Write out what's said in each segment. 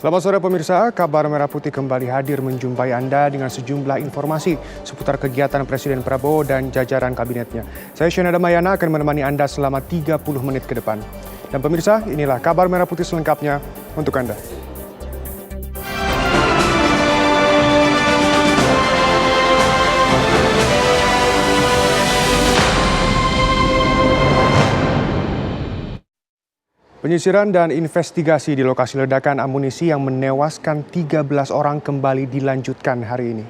Selamat sore pemirsa, Kabar Merah Putih kembali hadir menjumpai Anda dengan sejumlah informasi seputar kegiatan Presiden Prabowo dan jajaran kabinetnya. Saya Shena Damayana akan menemani Anda selama 30 menit ke depan. Dan pemirsa, inilah Kabar Merah Putih selengkapnya untuk Anda. Penyisiran dan investigasi di lokasi ledakan amunisi yang menewaskan 13 orang kembali dilanjutkan hari ini.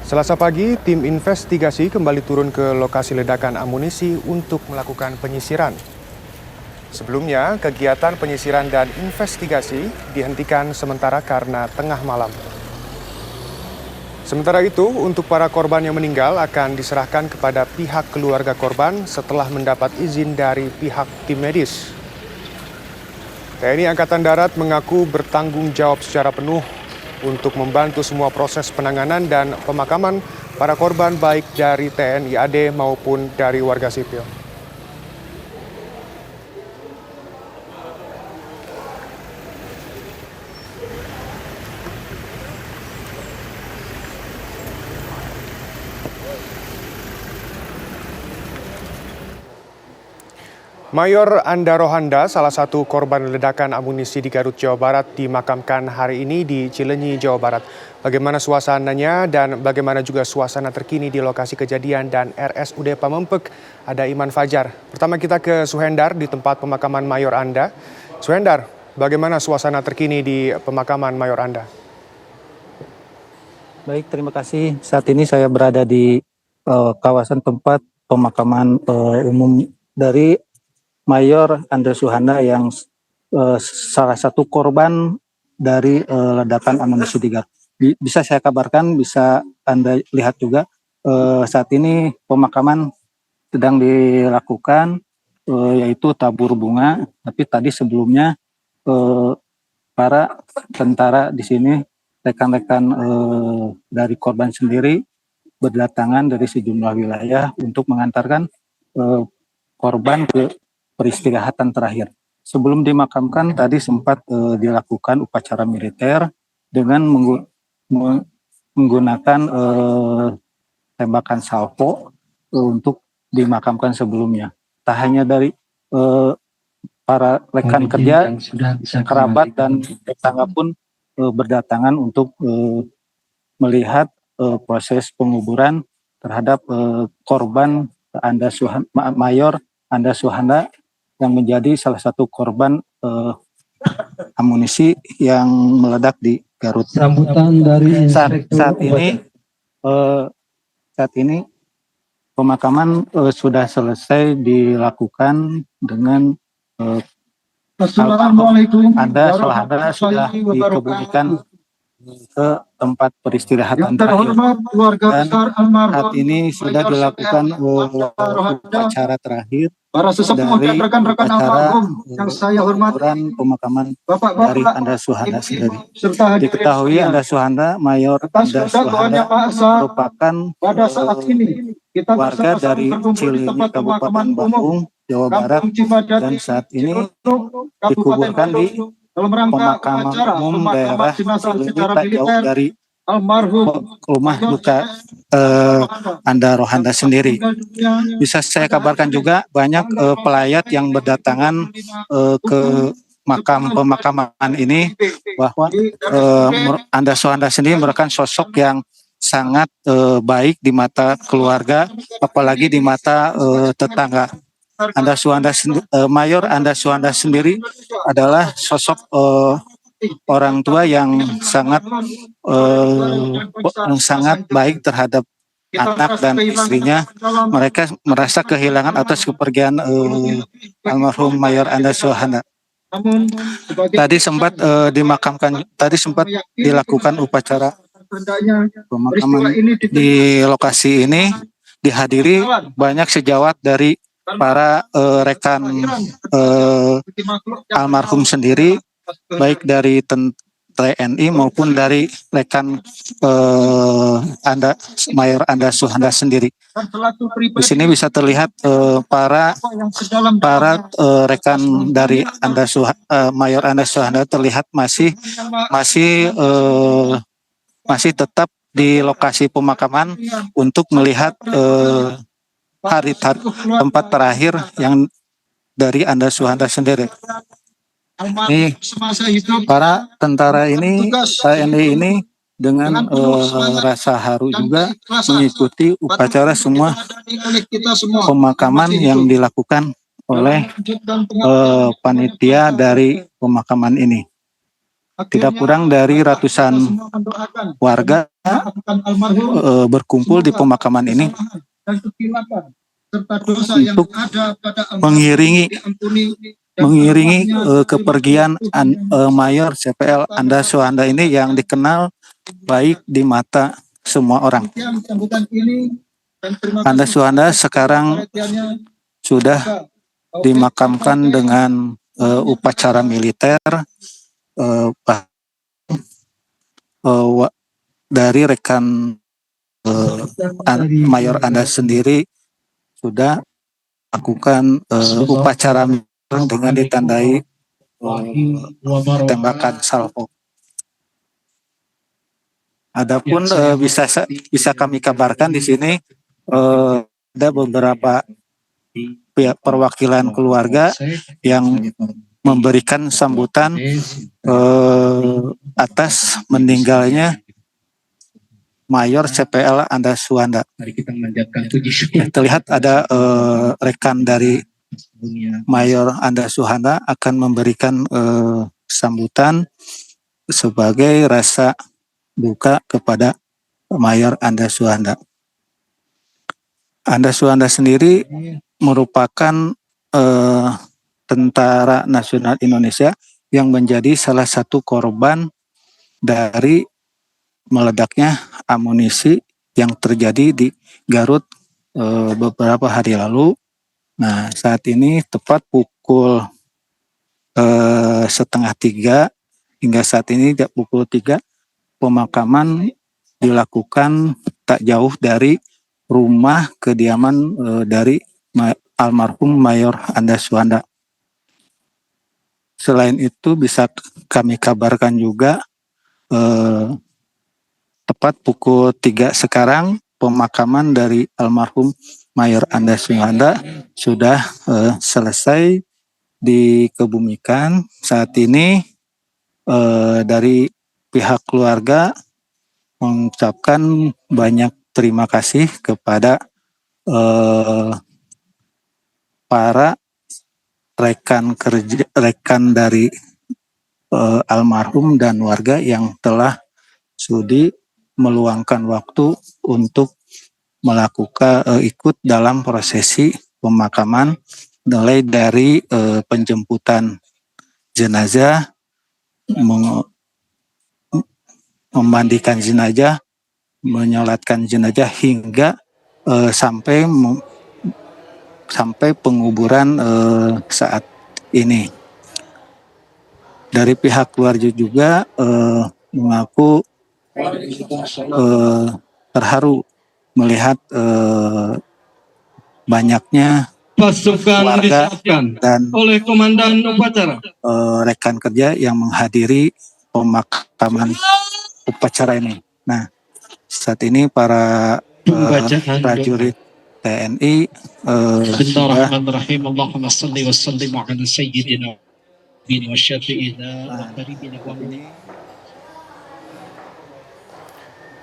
Selasa pagi, tim investigasi kembali turun ke lokasi ledakan amunisi untuk melakukan penyisiran. Sebelumnya, kegiatan penyisiran dan investigasi dihentikan sementara karena tengah malam. Sementara itu, untuk para korban yang meninggal akan diserahkan kepada pihak keluarga korban setelah mendapat izin dari pihak tim medis. TNI Angkatan Darat mengaku bertanggung jawab secara penuh untuk membantu semua proses penanganan dan pemakaman para korban baik dari TNI AD maupun dari warga sipil. Mayor Anda Rohanda, salah satu korban ledakan amunisi di Garut, Jawa Barat, dimakamkan hari ini di Cileunyi, Jawa Barat. Bagaimana suasananya dan bagaimana juga suasana terkini di lokasi kejadian dan RSUD Pamempek, ada Iman Fajar. Pertama kita ke Suhendar di tempat pemakaman Mayor Anda. Suhendar, bagaimana suasana terkini di pemakaman Mayor Anda? Baik, terima kasih. Saat ini saya berada di kawasan tempat pemakaman umum dari Mayor Anda Suhanda yang salah satu korban dari ledakan amunisi di Garut. Bisa saya kabarkan, bisa Anda lihat juga saat ini pemakaman sedang dilakukan, yaitu tabur bunga. Tapi tadi sebelumnya para tentara di sini, rekan-rekan dari korban sendiri berdatangan dari sejumlah wilayah untuk mengantarkan korban ke peristirahatan terakhir. Sebelum dimakamkan tadi sempat dilakukan upacara militer dengan menggunakan tembakan salvo untuk dimakamkan sebelumnya. Tak hanya dari para rekan kerja, kerabat dan tetangga pun berdatangan untuk melihat proses penguburan terhadap korban Mayor Anda Suhanda yang menjadi salah satu korban amunisi yang meledak di Garut. Sambutan dari saat ini pemakaman sudah selesai dilakukan dengan Assalamualaikum. Anda sudah dikebumikan ke tempat peristirahatan terakhir. Dan saat ini sudah dilakukan upacara terakhir dari acara pemakaman dari Anda Suhanda sendiri. Diketahui Anda Suhanda, Mayor Anda Suhanda merupakan warga dari Cileunyi, Kabupaten Bandung, Jawa Barat, dan saat ini dikuburkan di pemakaman umum daerah Cileunyi tak jauh dari rumah duka Anda Rohanda sendiri. Bisa saya kabarkan juga banyak pelayat yang berdatangan ke makam pemakaman ini, bahwa Anda Rohanda sendiri merupakan sosok yang sangat baik di mata keluarga, apalagi di mata tetangga. Mayor Anda Suhanda sendiri adalah sosok orang tua yang sangat baik terhadap anak dan istrinya. Mereka merasa kehilangan atas kepergian almarhum Mayor Anda Suhanda. Tadi sempat dilakukan upacara pemakaman di lokasi ini, dihadiri banyak sejawat dari para rekan almarhum sendiri, baik dari TNI maupun dari rekan Anda Mayor Anda Suhanda sendiri. Di sini bisa terlihat para rekan dari Mayor Anda Suhanda terlihat masih masih eh, masih tetap di lokasi pemakaman untuk melihat hari tempat terakhir yang dari Anda Suhanda sendiri. Ini para tentara ini, TNI ini dengan rasa haru juga mengikuti upacara semua pemakaman yang dilakukan oleh panitia dari pemakaman ini. Tidak kurang dari ratusan warga berkumpul di pemakaman ini untuk mengiringi kepergian Mayor CPL Anda Suhanda ini yang dikenal baik di mata semua orang. Anda Suhanda sekarang sudah dimakamkan dengan upacara militer dari rekan Mayor Anda sendiri sudah lakukan upacara dengan ditandai tembakan salvo. Adapun bisa kami kabarkan di sini ada beberapa pihak perwakilan keluarga yang memberikan sambutan atas meninggalnya Mayor CPL Anda Suhanda. Terlihat ada rekan dari Mayor Anda Suhanda akan memberikan sambutan sebagai rasa duka kepada Mayor Anda Suhanda. Anda Suhanda sendiri merupakan Tentara Nasional Indonesia yang menjadi salah satu korban dari meledaknya amunisi yang terjadi di Garut beberapa hari lalu. Nah, saat ini tepat pukul 2:30 hingga saat ini pukul 3 pemakaman dilakukan tak jauh dari rumah kediaman dari almarhum Mayor Anda Suhanda. Selain itu bisa kami kabarkan juga tepat pukul 3 sekarang pemakaman dari almarhum Mayor Anda Suhanda sudah selesai dikebumikan. Saat ini dari pihak keluarga mengucapkan banyak terima kasih kepada para rekan dari almarhum dan warga yang telah sudi meluangkan waktu untuk melakukan ikut dalam prosesi pemakaman, mulai dari penjemputan jenazah, memandikan jenazah, menyolatkan jenazah hingga sampai penguburan saat ini. Dari pihak keluarga juga mengaku terharu melihat banyaknya warga dan oleh komandan upacara rekan kerja yang menghadiri pemakaman upacara ini. Nah, saat ini para prajurit TNI Bismillahirrahmanirrahim. Allahumma salli wa sallim ala sayyidina wa syafi'ina wa qaribina wa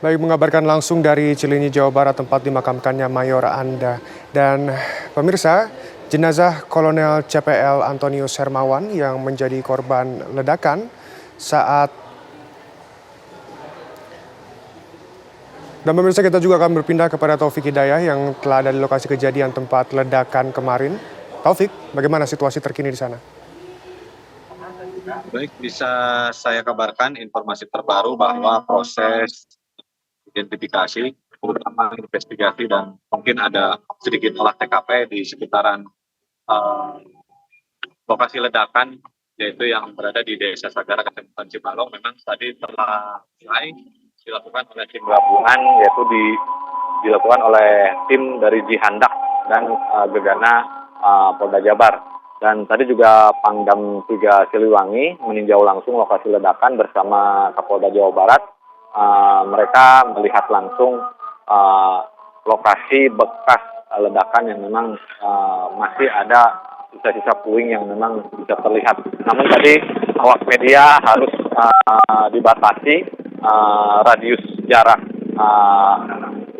Baik, mengabarkan langsung dari Cileunyi, Jawa Barat, tempat dimakamkannya Mayor Anda. Dan pemirsa, jenazah Kolonel CPL Antonius Hermawan yang menjadi korban ledakan saat Dan pemirsa, kita juga akan berpindah kepada Taufik Hidayah yang telah ada di lokasi kejadian tempat ledakan kemarin. Taufik, bagaimana situasi terkini di sana? Baik, bisa saya kabarkan informasi terbaru bahwa proses identifikasi, terutama investigasi dan mungkin ada sedikit olah TKP di sekitaran lokasi ledakan, yaitu yang berada di Desa Sagara, Kecamatan Cibalong memang tadi telah mulai dilakukan oleh tim gabungan, yaitu dilakukan oleh tim dari Jihandak dan Gegana Polda Jabar. Dan tadi juga Pangdam 3 Siliwangi meninjau langsung lokasi ledakan bersama Kapolda Jawa Barat. Mereka melihat langsung lokasi bekas ledakan yang memang masih ada sisa-sisa puing yang memang bisa terlihat. Namun tadi awak media harus dibatasi radius jarak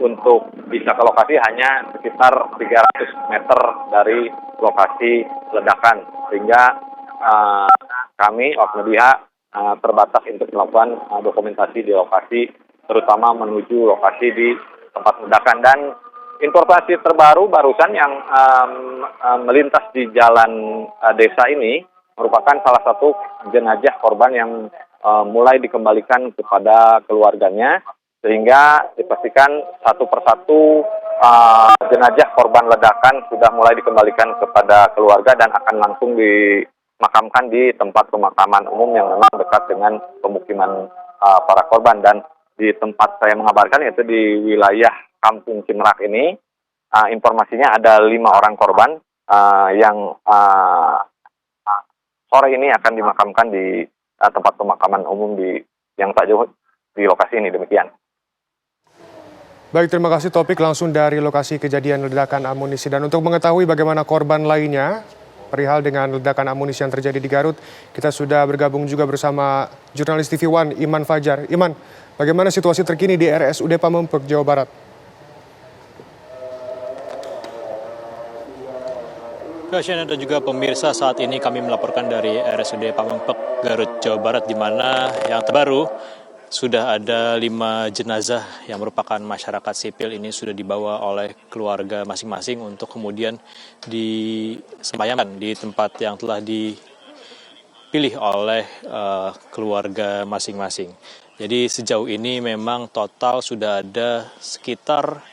untuk bisa ke lokasi hanya sekitar 300 meter dari lokasi ledakan, sehingga kami awak media terbatas untuk melakukan dokumentasi di lokasi, terutama menuju lokasi di tempat ledakan. Dan informasi terbaru barusan yang melintas di jalan desa ini merupakan salah satu jenazah korban yang mulai dikembalikan kepada keluarganya, sehingga dipastikan satu persatu jenazah korban ledakan sudah mulai dikembalikan kepada keluarga dan akan langsung dimakamkan di tempat pemakaman umum yang memang dekat dengan pemukiman para korban. Dan di tempat saya mengabarkan, yaitu di wilayah Kampung Cimerak ini, informasinya ada 5 orang korban yang sore ini akan dimakamkan di tempat pemakaman umum yang tak jauh di lokasi ini. Demikian. Baik, terima kasih Topik langsung dari lokasi kejadian ledakan amunisi. Dan untuk mengetahui bagaimana korban lainnya perihal dengan ledakan amunisi yang terjadi di Garut, kita sudah bergabung juga bersama jurnalis TV One Iman Fajar. Iman, bagaimana situasi terkini di RSUD Pamengpeuk, Jawa Barat? Kasihan dan juga pemirsa, saat ini kami melaporkan dari RSUD Pamengpeuk, Garut, Jawa Barat, di mana yang terbaru sudah ada 5 jenazah yang merupakan masyarakat sipil ini sudah dibawa oleh keluarga masing-masing untuk kemudian disemayamkan di tempat yang telah dipilih oleh keluarga masing-masing. Jadi sejauh ini memang total sudah ada sekitar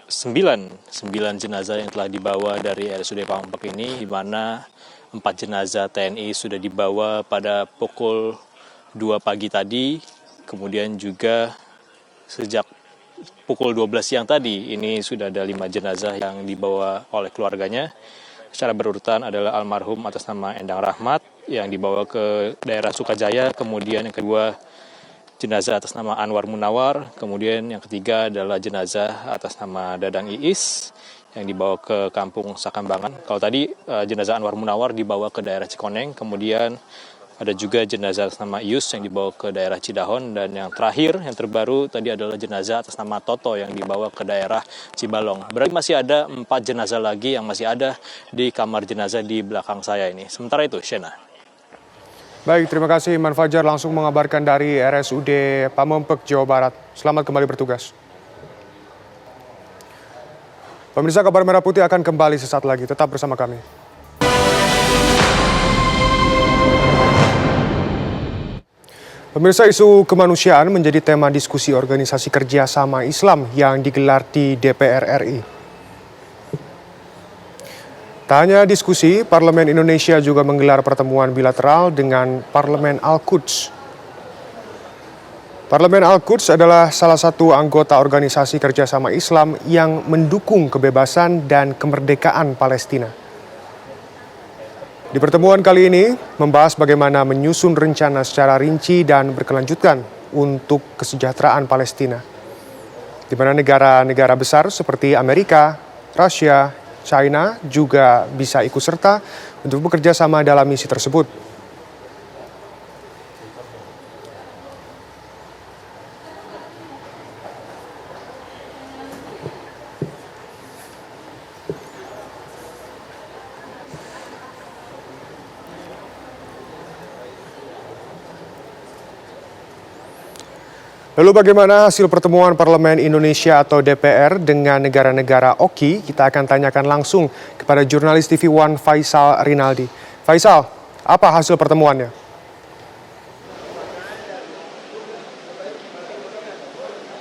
9 jenazah yang telah dibawa dari RSUD Pamengpeuk ini, di mana 4 jenazah TNI sudah dibawa pada pukul 2 pagi tadi, kemudian juga sejak pukul 12 siang tadi ini sudah ada 5 jenazah yang dibawa oleh keluarganya. Secara berurutan adalah almarhum atas nama Endang Rahmat yang dibawa ke daerah Sukajaya, kemudian yang kedua jenazah atas nama Anwar Munawar, kemudian yang ketiga adalah jenazah atas nama Dadang Iis yang dibawa ke Kampung Sakambangan. Kalau tadi jenazah Anwar Munawar dibawa ke daerah Cikoneng, kemudian ada juga jenazah atas nama Ius yang dibawa ke daerah Cidahon, dan yang terakhir, yang terbaru tadi adalah jenazah atas nama Toto yang dibawa ke daerah Cibalong. Berarti masih ada 4 jenazah lagi yang masih ada di kamar jenazah di belakang saya ini. Sementara itu, Shena. Baik, terima kasih Iman Fajar langsung mengabarkan dari RSUD Pamengpeuk, Jawa Barat. Selamat kembali bertugas. Pemirsa, Kabar Merah Putih akan kembali sesaat lagi. Tetap bersama kami. Pemirsa, isu kemanusiaan menjadi tema diskusi organisasi kerjasama Islam yang digelar di DPR RI. Tak hanya diskusi, Parlemen Indonesia juga menggelar pertemuan bilateral dengan Parlemen Al-Quds. Parlemen Al-Quds adalah salah satu anggota organisasi kerjasama Islam yang mendukung kebebasan dan kemerdekaan Palestina. Di pertemuan kali ini membahas bagaimana menyusun rencana secara rinci dan berkelanjutan untuk kesejahteraan Palestina, di mana negara-negara besar seperti Amerika, Rusia, China juga bisa ikut serta untuk bekerja sama dalam misi tersebut. Lalu bagaimana hasil pertemuan Parlemen Indonesia atau DPR dengan negara-negara OKI? Kita akan tanyakan langsung kepada jurnalis TV One Faisal Rinaldi. Faisal, apa hasil pertemuannya?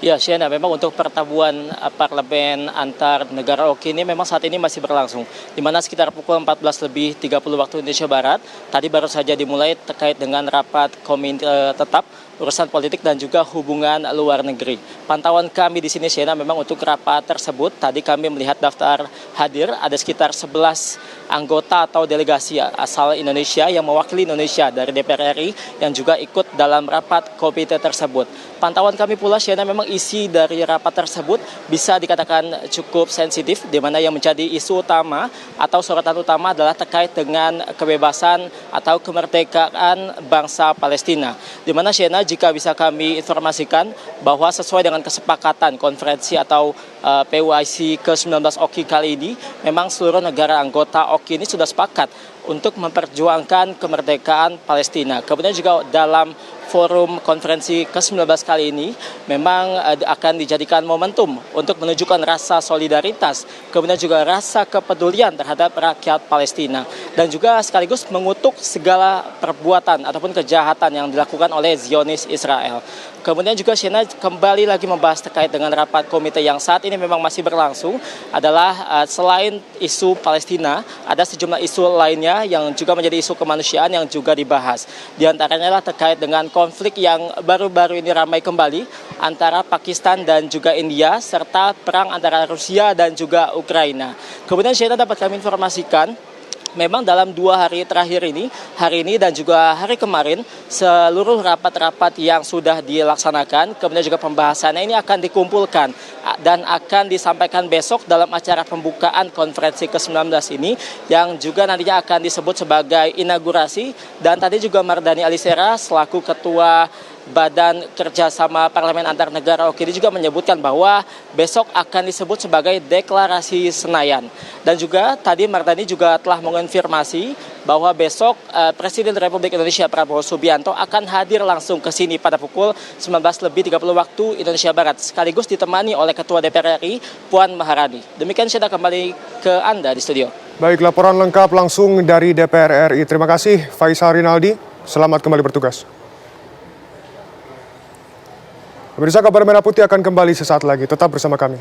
Ya, Shena, memang untuk pertemuan parlemen antar negara oki ini memang saat ini masih berlangsung. Di mana sekitar pukul 14.30 waktu Indonesia Barat, tadi baru saja dimulai terkait dengan rapat komite tetap urusan politik dan juga hubungan luar negeri. Pantauan kami di sini, Shena, memang untuk rapat tersebut, tadi kami melihat daftar hadir ada sekitar 11 anggota atau delegasi asal Indonesia yang mewakili Indonesia dari DPR RI yang juga ikut dalam rapat komite tersebut. Pantauan kami pula, Shena, memang isi dari rapat tersebut bisa dikatakan cukup sensitif, di mana yang menjadi isu utama atau sorotan utama adalah terkait dengan kebebasan atau kemerdekaan bangsa Palestina. Di mana, Shena, jika bisa kami informasikan bahwa sesuai dengan kesepakatan konferensi atau PUIC ke-19 OKI kali ini, memang seluruh negara anggota OKI ini sudah sepakat untuk memperjuangkan kemerdekaan Palestina. Kemudian juga dalam forum konferensi ke-19 kali ini memang akan dijadikan momentum untuk menunjukkan rasa solidaritas, kemudian juga rasa kepedulian terhadap rakyat Palestina, dan juga sekaligus mengutuk segala perbuatan ataupun kejahatan yang dilakukan oleh Zionis Israel. Kemudian juga Shena kembali lagi membahas terkait dengan rapat komite yang saat ini memang masih berlangsung adalah selain isu Palestina, ada sejumlah isu lainnya yang juga menjadi isu kemanusiaan yang juga dibahas. Di antaranya adalah terkait dengan konflik yang baru-baru ini ramai kembali antara Pakistan dan juga India, serta perang antara Rusia dan juga Ukraina. Kemudian Shena dapat kami informasikan, memang dalam 2 hari terakhir ini, hari ini dan juga hari kemarin, seluruh rapat-rapat yang sudah dilaksanakan, kemudian juga pembahasannya ini akan dikumpulkan dan akan disampaikan besok dalam acara pembukaan konferensi ke-19 ini, yang juga nantinya akan disebut sebagai inaugurasi. Dan tadi juga Mardhani Alisera selaku Ketua Badan Kerjasama Parlemen Antar Negara OKI ini juga menyebutkan bahwa besok akan disebut sebagai Deklarasi Senayan. Dan juga tadi Mardhani juga telah mengonfirmasi bahwa besok Presiden Republik Indonesia Prabowo Subianto akan hadir langsung ke sini pada pukul 19.30 waktu Indonesia Barat, sekaligus ditemani oleh Ketua DPR RI Puan Maharani. Demikian saya kembali ke Anda di studio. Baik, laporan lengkap langsung dari DPR RI. Terima kasih Faisal Rinaldi. Selamat kembali bertugas. Pemirsa, Kabar Merah Putih akan kembali sesaat lagi. Tetap bersama kami.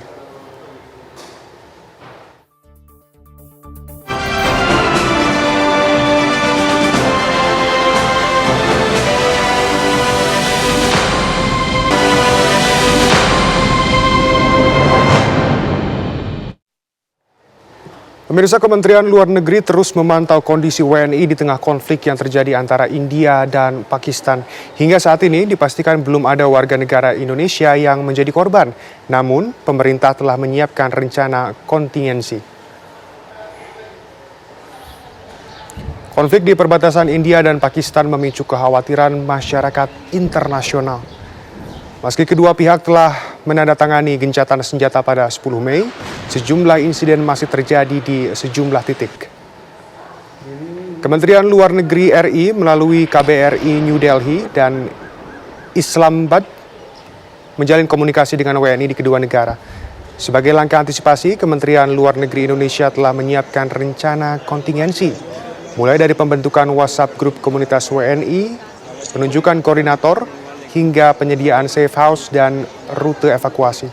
Pemirsa, Kementerian Luar Negeri terus memantau kondisi WNI di tengah konflik yang terjadi antara India dan Pakistan. Hingga saat ini dipastikan belum ada warga negara Indonesia yang menjadi korban. Namun, pemerintah telah menyiapkan rencana kontingensi. Konflik di perbatasan India dan Pakistan memicu kekhawatiran masyarakat internasional. Meski kedua pihak telah menandatangani gencatan senjata pada 10 Mei, sejumlah insiden masih terjadi di sejumlah titik. Kementerian Luar Negeri RI melalui KBRI New Delhi dan Islamabad menjalin komunikasi dengan WNI di kedua negara. Sebagai langkah antisipasi, Kementerian Luar Negeri Indonesia telah menyiapkan rencana kontingensi, mulai dari pembentukan WhatsApp grup komunitas WNI, penunjukan koordinator, hingga penyediaan safe house dan rute evakuasi.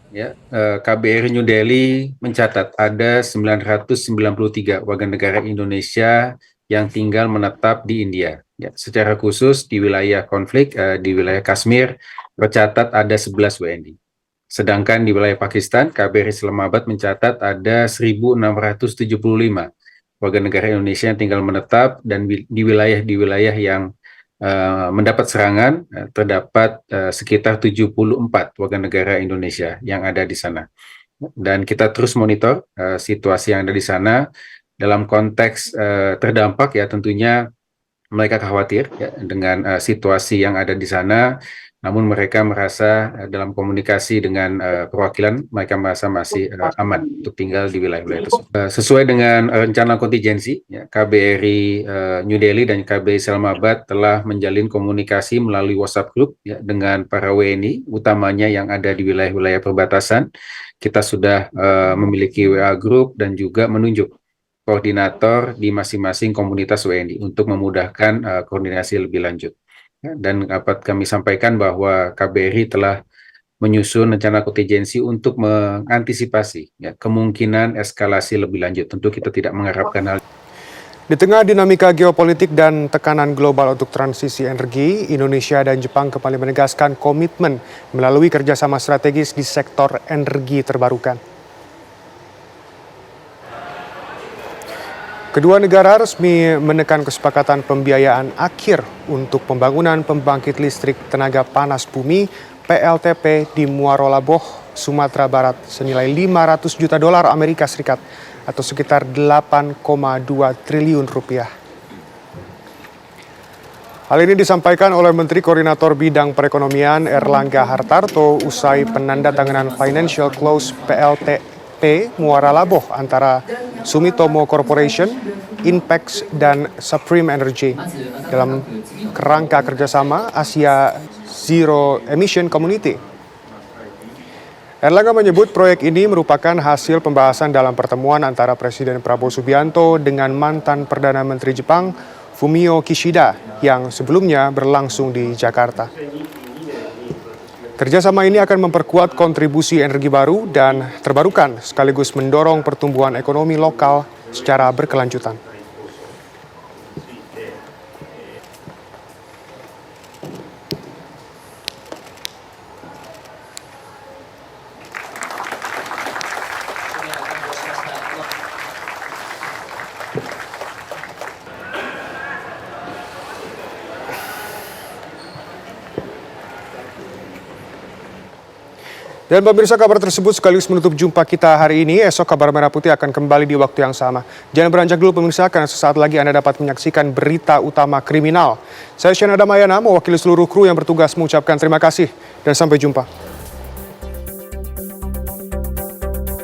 Ya, KBRI New Delhi mencatat ada 993 warga negara Indonesia yang tinggal menetap di India. Ya, secara khusus di wilayah konflik, di wilayah Kashmir, tercatat ada 11 WNI. Sedangkan di wilayah Pakistan, KBRI Islamabad mencatat ada 1.675 warga negara Indonesia yang tinggal menetap, dan di wilayah yang mendapat serangan terdapat sekitar 74 warga negara Indonesia yang ada di sana. Dan kita terus monitor situasi yang ada di sana dalam konteks terdampak, ya tentunya mereka khawatir ya, dengan situasi yang ada di sana. Namun mereka merasa dalam komunikasi dengan perwakilan, mereka merasa masih aman untuk tinggal di wilayah-wilayah tersebut. Sesuai dengan rencana kontingensi, ya, KBRI New Delhi dan KBRI Islamabad telah menjalin komunikasi melalui WhatsApp group ya, dengan para WNI, utamanya yang ada di wilayah-wilayah perbatasan. Kita sudah memiliki WA group dan juga menunjuk koordinator di masing-masing komunitas WNI untuk memudahkan koordinasi lebih lanjut. Ya, dan dapat kami sampaikan bahwa KBRI telah menyusun rencana kontingensi untuk mengantisipasi ya, kemungkinan eskalasi lebih lanjut. Tentu kita tidak mengharapkan hal. Di tengah dinamika geopolitik dan tekanan global untuk transisi energi, Indonesia dan Jepang kembali menegaskan komitmen melalui kerjasama strategis di sektor energi terbarukan. Kedua negara resmi menekan kesepakatan pembiayaan akhir untuk pembangunan pembangkit listrik tenaga panas bumi PLTP di Muaro Laboh, Sumatera Barat senilai 500 juta dolar Amerika Serikat atau sekitar 8,2 triliun rupiah. Hal ini disampaikan oleh Menteri Koordinator Bidang Perekonomian Erlangga Hartarto usai penandatanganan Financial Close PLTP Muara Laboh antara Sumitomo Corporation, Inpex, dan Supreme Energy dalam kerangka kerjasama Asia Zero Emission Community. Erlangga menyebut proyek ini merupakan hasil pembahasan dalam pertemuan antara Presiden Prabowo Subianto dengan mantan Perdana Menteri Jepang Fumio Kishida yang sebelumnya berlangsung di Jakarta. Kerjasama ini akan memperkuat kontribusi energi baru dan terbarukan sekaligus mendorong pertumbuhan ekonomi lokal secara berkelanjutan. Dan pemirsa, kabar tersebut sekaligus menutup jumpa kita hari ini. Esok Kabar Merah Putih akan kembali di waktu yang sama. Jangan beranjak dulu pemirsa, karena sesaat lagi Anda dapat menyaksikan berita utama kriminal. Saya Syanada Mayana, mewakili seluruh kru yang bertugas mengucapkan terima kasih dan sampai jumpa.